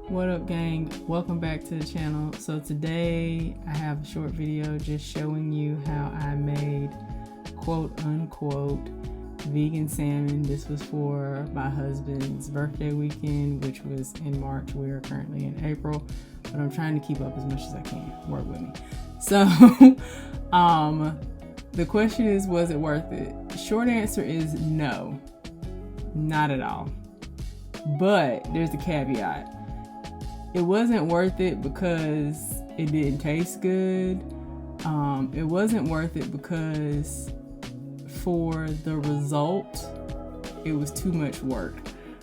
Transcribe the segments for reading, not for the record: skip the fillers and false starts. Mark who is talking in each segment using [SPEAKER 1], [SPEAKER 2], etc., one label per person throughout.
[SPEAKER 1] What up, gang? Welcome back to the channel. So today I have a short video just showing you how I made quote unquote vegan salmon. This was for my husband's birthday weekend, which was in March. We are currently in April, but I'm trying to keep up as much as I can. Work with me. So the question is, was it worth it? Short answer is no, not at all. But there's a caveat. It wasn't worth it because it didn't taste good. It wasn't worth it because for the result, it was too much work.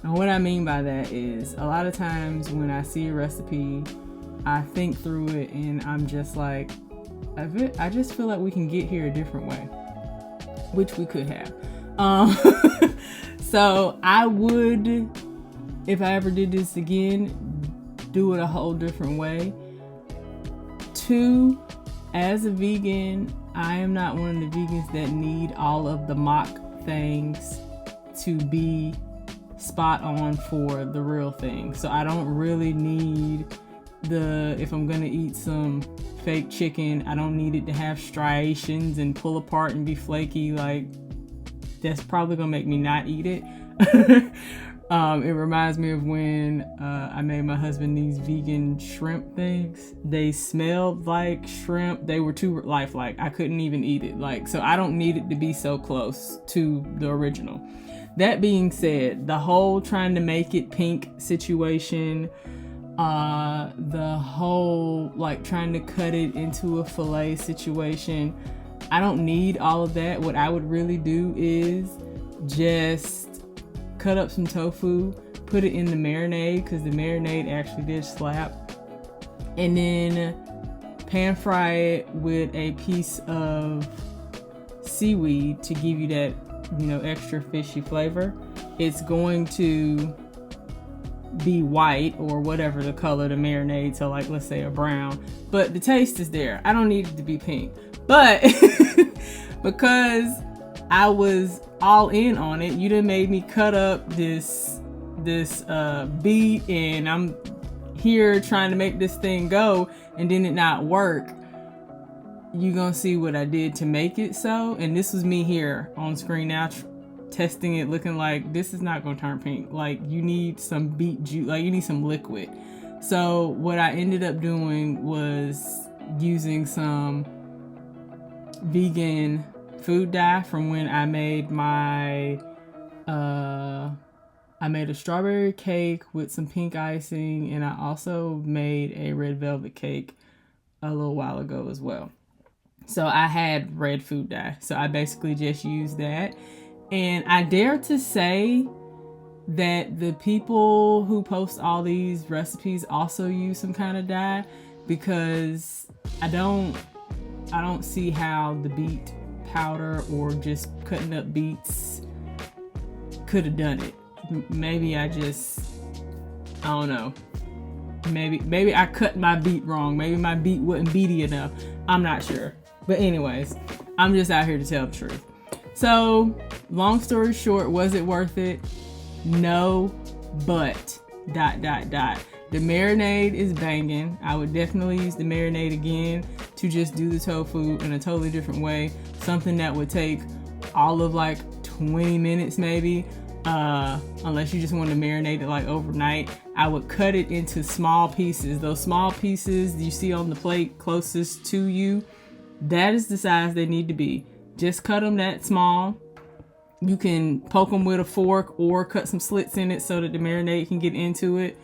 [SPEAKER 1] And what I mean by that is a lot of times when I see a recipe, I think through it and I'm just like, I just feel like we can get here a different way, which we could have. So I would, if I ever did this again, do it a whole different way. 2, as a vegan, I am not one of the vegans that need all of the mock things to be spot on for the real thing. So I don't really need if I'm gonna eat some fake chicken, I don't need it to have striations and pull apart and be flaky. Like, that's probably gonna make me not eat it. It reminds me of when I made my husband these vegan shrimp things. They smelled like shrimp. They were too lifelike. I couldn't even eat it. So I don't need it to be so close to the original. That being said, the whole trying to make it pink situation, the whole trying to cut it into a fillet situation, I don't need all of that. What I would really do is just cut up some tofu, put it in the marinade, because the marinade actually did slap, and then pan fry it with a piece of seaweed to give you that, extra fishy flavor. It's going to be white or whatever the color the marinade, so let's say a brown, but the taste is there. I don't need it to be pink, but because I was all in on it, you done made me cut up this beet, and I'm here trying to make this thing go, and then it not work. You gonna see what I did to make it so, and this was me here on screen now testing it, looking like this is not gonna turn pink. You need some beet juice, you need some liquid. So what I ended up doing was using some vegan food dye from when I made my I made a strawberry cake with some pink icing, and I also made a red velvet cake a little while ago as well. So I had red food dye, so I basically just used that. And I dare to say that the people who post all these recipes also use some kind of dye, because I don't see how the beet powder or just cutting up beets could have done it. Maybe I don't know. Maybe I cut my beet wrong. Maybe my beet wasn't beety enough. I'm not sure. But anyways, I'm just out here to tell the truth. So, long story short, was it worth it? No, but ... The marinade is banging. I would definitely use the marinade again to just do the tofu in a totally different way. Something that would take all of 20 minutes maybe, unless you just want to marinate it overnight. I would cut it into small pieces. Those small pieces you see on the plate closest to you, that is the size they need to be. Just cut them that small. You can poke them with a fork or cut some slits in it so that the marinade can get into it.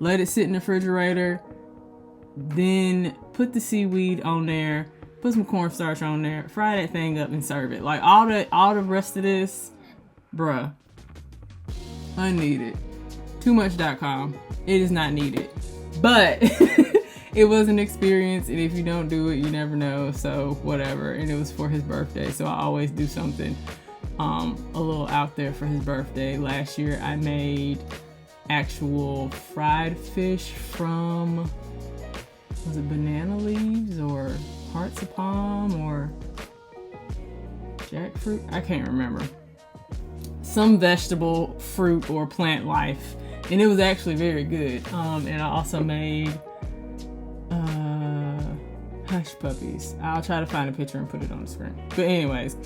[SPEAKER 1] Let it sit in the refrigerator. Then put the seaweed on there. Put some cornstarch on there. Fry that thing up and serve it. All the rest of this, bruh, unneeded. Toomuch.com. It is not needed. But it was an experience, and if you don't do it, you never know. So whatever. And it was for his birthday, so I always do something a little out there for his birthday. Last year I made actual fried fish from, was it banana leaves or hearts of palm or jackfruit? I can't remember. Some vegetable, fruit, or plant life and it was actually very good. And I also made hush puppies. I'll try to find a picture and put it on the screen. But anyways,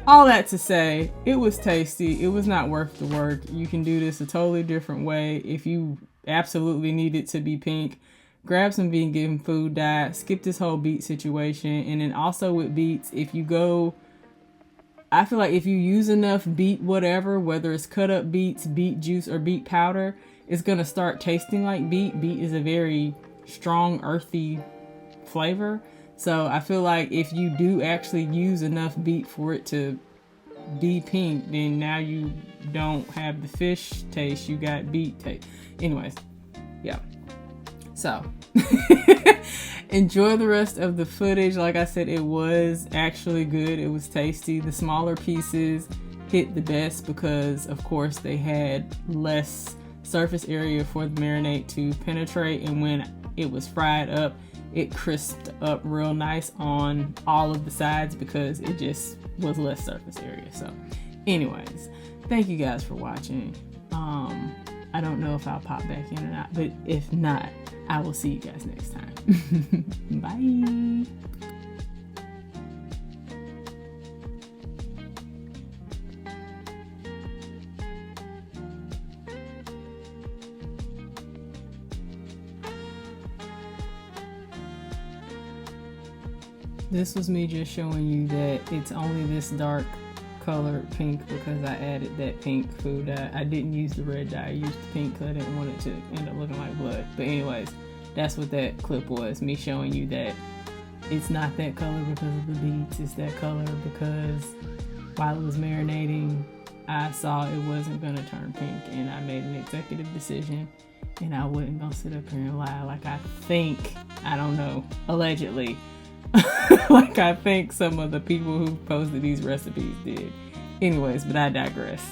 [SPEAKER 1] all that to say, it was tasty. It was not worth the work. You can do this a totally different way. If you absolutely need it to be pink, grab some vegan food dye, skip this whole beet situation. And then also with beets, I feel like if you use enough beet whatever, whether it's cut up beets, beet juice, or beet powder, it's going to start tasting like beet. Beet is a very strong, earthy flavor. So I feel like if you do actually use enough beet for it to be pink, then now you don't have the fish taste, you got beet taste. Anyways, yeah. So enjoy the rest of the footage. Like I said, it was actually good. It was tasty. The smaller pieces hit the best because, of course, they had less surface area for the marinade to penetrate. And when it was fried up, it crisped up real nice on all of the sides because it just was less surface area. So anyways, thank you guys for watching. I don't know if I'll pop back in or not, but if not, I will see you guys next time. Bye. This was me just showing you that it's only this dark colored pink because I added that pink food dye. I didn't use the red dye. I used the pink because I didn't want it to end up looking like blood. But anyways, that's what that clip was. Me showing you that it's not that color because of the beets. It's that color because while it was marinating, I saw it wasn't going to turn pink. And I made an executive decision. And I wasn't going to sit up here and lie like I think, I don't know, allegedly. Like I think some of the people who posted these recipes did. Anyways, but I digress.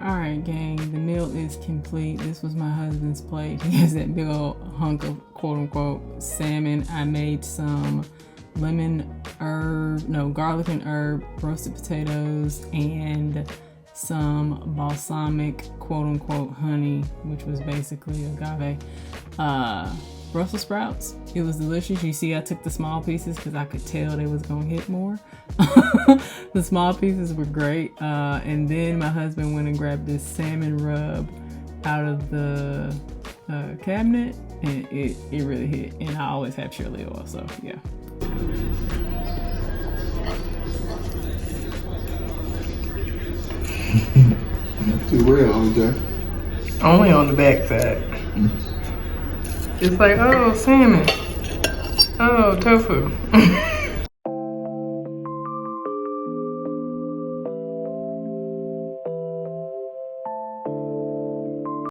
[SPEAKER 1] Alright gang, the meal is complete. This was my husband's plate. He has that big old hunk of quote unquote salmon. I made some garlic and herb roasted potatoes and some balsamic quote unquote honey, which was basically agave. Brussels sprouts. It was delicious. You see I took the small pieces because I could tell they was gonna hit more. The small pieces were great. And then my husband went and grabbed this salmon rub out of the cabinet, and it really hit. And I always have chili oil, so yeah.
[SPEAKER 2] Too well, OJ.
[SPEAKER 1] Only on the back side. It's like, oh, salmon. Oh, tofu.